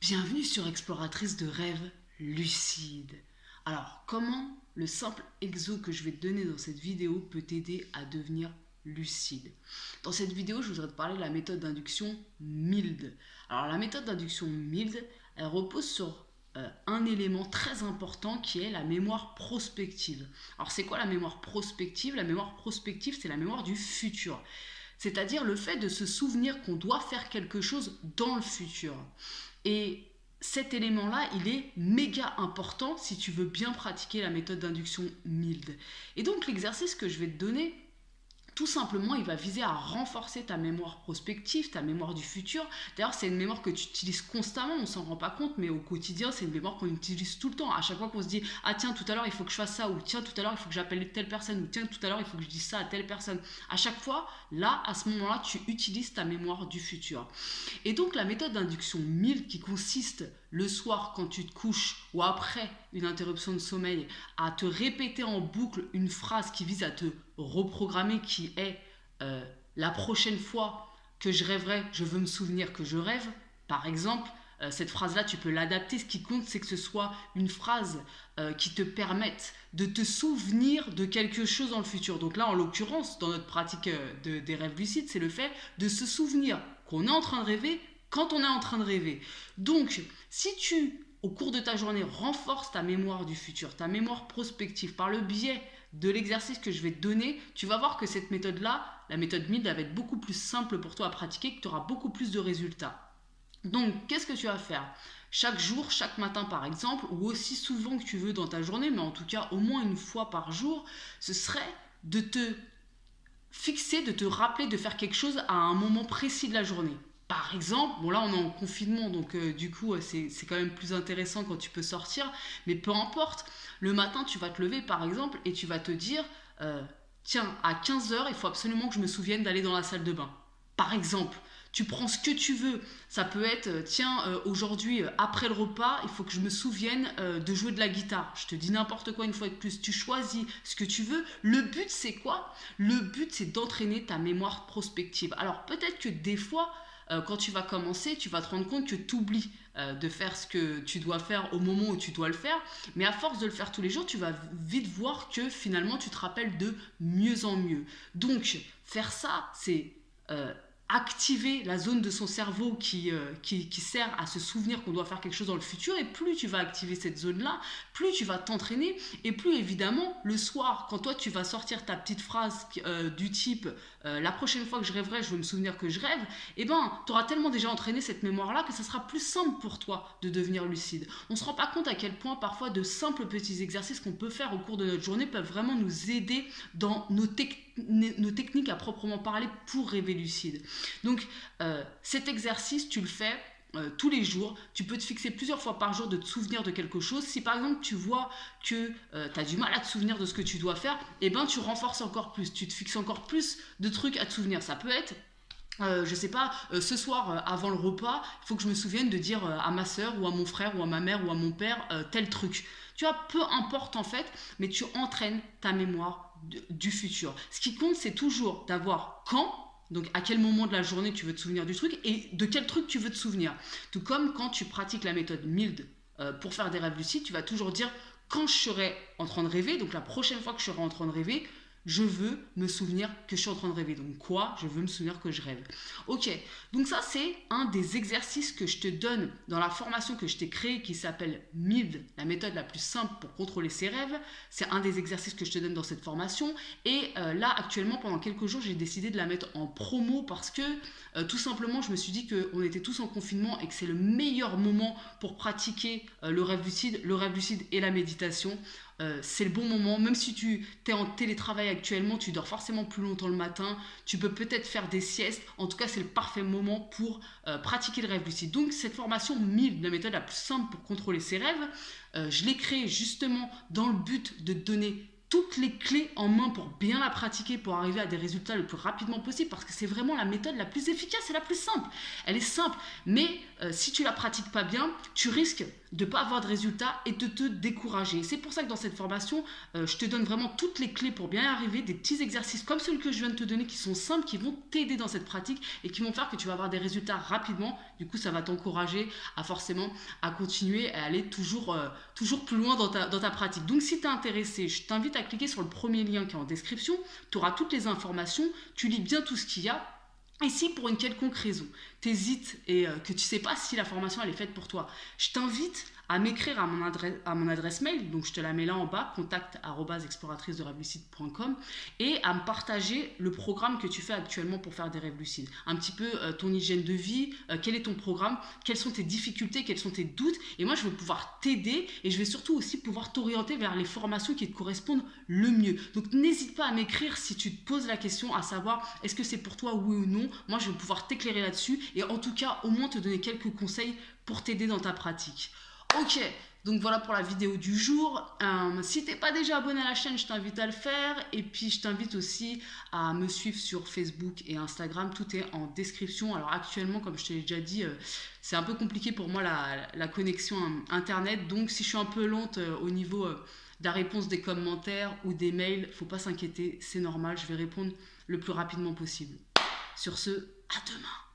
Bienvenue sur Exploratrice de rêves lucides. Alors, comment le simple exo que je vais te donner dans cette vidéo peut t'aider à devenir lucide? Dans cette vidéo, je voudrais te parler de la méthode d'induction MILD. Alors, la méthode d'induction MILD, elle repose sur un élément très important qui est la mémoire prospective. Alors, c'est quoi la mémoire prospective? La mémoire prospective, c'est la mémoire du futur. C'est-à-dire le fait de se souvenir qu'on doit faire quelque chose dans le futur. Et cet élément-là, il est méga important si tu veux bien pratiquer la méthode d'induction MILD. Et donc l'exercice que je vais te donner, tout simplement, il va viser à renforcer ta mémoire prospective, ta mémoire du futur. D'ailleurs, c'est une mémoire que tu utilises constamment, on ne s'en rend pas compte, mais au quotidien, c'est une mémoire qu'on utilise tout le temps. À chaque fois qu'on se dit « Ah tiens, tout à l'heure, il faut que je fasse ça », ou « Tiens, tout à l'heure, il faut que j'appelle telle personne », ou « Tiens, tout à l'heure, il faut que je dise ça à telle personne ». À chaque fois, là, à ce moment-là, tu utilises ta mémoire du futur. Et donc, la méthode d'induction MILD qui consiste le soir quand tu te couches ou après une interruption de sommeil à te répéter en boucle une phrase qui vise à te reprogrammer, qui est la prochaine fois que je rêverai, je veux me souvenir que je rêve. Par exemple, cette phrase-là, tu peux l'adapter. Ce qui compte, c'est que ce soit une phrase qui te permette de te souvenir de quelque chose dans le futur. Donc là, en l'occurrence, dans notre pratique des rêves lucides, c'est le fait de se souvenir qu'on est en train de rêver quand on est en train de rêver. Donc, si tu, au cours de ta journée, renforces ta mémoire du futur, ta mémoire prospective, par le biais de l'exercice que je vais te donner, tu vas voir que cette méthode-là, la méthode MILD, va être beaucoup plus simple pour toi à pratiquer, que tu auras beaucoup plus de résultats. Donc, qu'est-ce que tu vas faire? Chaque jour, chaque matin par exemple, ou aussi souvent que tu veux dans ta journée, mais en tout cas au moins une fois par jour, ce serait de te fixer, de te rappeler de faire quelque chose à un moment précis de la journée. Par exemple, bon là on est en confinement, donc du coup c'est quand même plus intéressant quand tu peux sortir, mais peu importe, le matin tu vas te lever par exemple et tu vas te dire tiens, à 15h il faut absolument que je me souvienne d'aller dans la salle de bain. Par exemple, tu prends ce que tu veux, ça peut être tiens, aujourd'hui après le repas il faut que je me souvienne de jouer de la guitare. Je te dis n'importe quoi une fois de plus, tu choisis ce que tu veux. Le but c'est quoi? Le but c'est d'entraîner ta mémoire prospective. Alors peut-être que des fois quand tu vas commencer, tu vas te rendre compte que tu oublies de faire ce que tu dois faire au moment où tu dois le faire, mais à force de le faire tous les jours, tu vas vite voir que finalement tu te rappelles de mieux en mieux. Donc faire ça, c'est activer la zone de son cerveau qui sert à se souvenir qu'on doit faire quelque chose dans le futur, et plus tu vas activer cette zone-là, plus tu vas t'entraîner, et plus évidemment le soir, quand toi tu vas sortir ta petite phrase du type la prochaine fois que je rêverai, je veux me souvenir que je rêve, et ben tu auras tellement déjà entraîné cette mémoire-là que ça sera plus simple pour toi de devenir lucide. On ne se rend pas compte à quel point parfois de simples petits exercices qu'on peut faire au cours de notre journée peuvent vraiment nous aider dans nos techniques à proprement parler pour rêver lucide. Donc cet exercice, tu le fais tous les jours. Tu peux te fixer plusieurs fois par jour de te souvenir de quelque chose. Si par exemple tu vois que tu as du mal à te souvenir de ce que tu dois faire, eh ben tu renforces encore plus, tu te fixes encore plus de trucs à te souvenir. Ça peut être je sais pas, ce soir avant le repas, il faut que je me souvienne de dire à ma soeur ou à mon frère ou à ma mère ou à mon père tel truc. Tu vois, peu importe en fait, mais tu entraînes ta mémoire du futur. Ce qui compte, c'est toujours d'avoir quand, donc à quel moment de la journée tu veux te souvenir du truc et de quel truc tu veux te souvenir. Tout comme quand tu pratiques la méthode MILD pour faire des rêves lucides, tu vas toujours dire quand je serai en train de rêver, donc la prochaine fois que je serai en train de rêver, je veux me souvenir que je suis en train de rêver. Donc quoi? Je veux me souvenir que je rêve. Ok, donc ça c'est un des exercices que je te donne dans la formation que je t'ai créée qui s'appelle MILD, la méthode la plus simple pour contrôler ses rêves. C'est un des exercices que je te donne dans cette formation. Et là actuellement pendant quelques jours j'ai décidé de la mettre en promo parce que tout simplement je me suis dit qu'on était tous en confinement et que c'est le meilleur moment pour pratiquer le rêve lucide et la méditation. C'est le bon moment, même si tu es en télétravail actuellement, tu dors forcément plus longtemps le matin, tu peux peut-être faire des siestes, en tout cas c'est le parfait moment pour pratiquer le rêve lucide. Donc cette formation MILD, la méthode la plus simple pour contrôler ses rêves, je l'ai créée justement dans le but de te donner toutes les clés en main pour bien la pratiquer, pour arriver à des résultats le plus rapidement possible, parce que c'est vraiment la méthode la plus efficace et la plus simple. Elle est simple, mais si tu la pratiques pas bien, tu risques de ne pas avoir de résultats et de te décourager. C'est pour ça que dans cette formation, je te donne vraiment toutes les clés pour bien y arriver, des petits exercices comme celui que je viens de te donner qui sont simples, qui vont t'aider dans cette pratique et qui vont faire que tu vas avoir des résultats rapidement. Du coup, ça va t'encourager à continuer et à aller toujours plus loin dans ta pratique. Donc, si tu es intéressé, je t'invite à cliquer sur le premier lien qui est en description. Tu auras toutes les informations, tu lis bien tout ce qu'il y a. Et si pour une quelconque raison, tu hésites et que tu ne sais pas si la formation elle est faite pour toi, je t'invite à m'écrire à mon adresse mail, donc je te la mets là en bas, contact@exploratrice-de-rêves-lucides.com, et à me partager le programme que tu fais actuellement pour faire des rêves lucides. Un petit peu ton hygiène de vie, quel est ton programme, quelles sont tes difficultés, quels sont tes doutes, et moi je vais pouvoir t'aider et je vais surtout aussi pouvoir t'orienter vers les formations qui te correspondent le mieux. Donc n'hésite pas à m'écrire si tu te poses la question à savoir est-ce que c'est pour toi oui ou non. Moi je vais pouvoir t'éclairer là-dessus et en tout cas au moins te donner quelques conseils pour t'aider dans ta pratique. Ok, donc voilà pour la vidéo du jour. Si tu n'es pas déjà abonné à la chaîne, je t'invite à le faire. Et puis je t'invite aussi à me suivre sur Facebook et Instagram. Tout est en description. Alors actuellement, comme je te l'ai déjà dit, c'est un peu compliqué pour moi la connexion Internet. Donc si je suis un peu lente au niveau de la réponse des commentaires ou des mails, faut pas s'inquiéter, c'est normal. Je vais répondre le plus rapidement possible. Sur ce, à demain.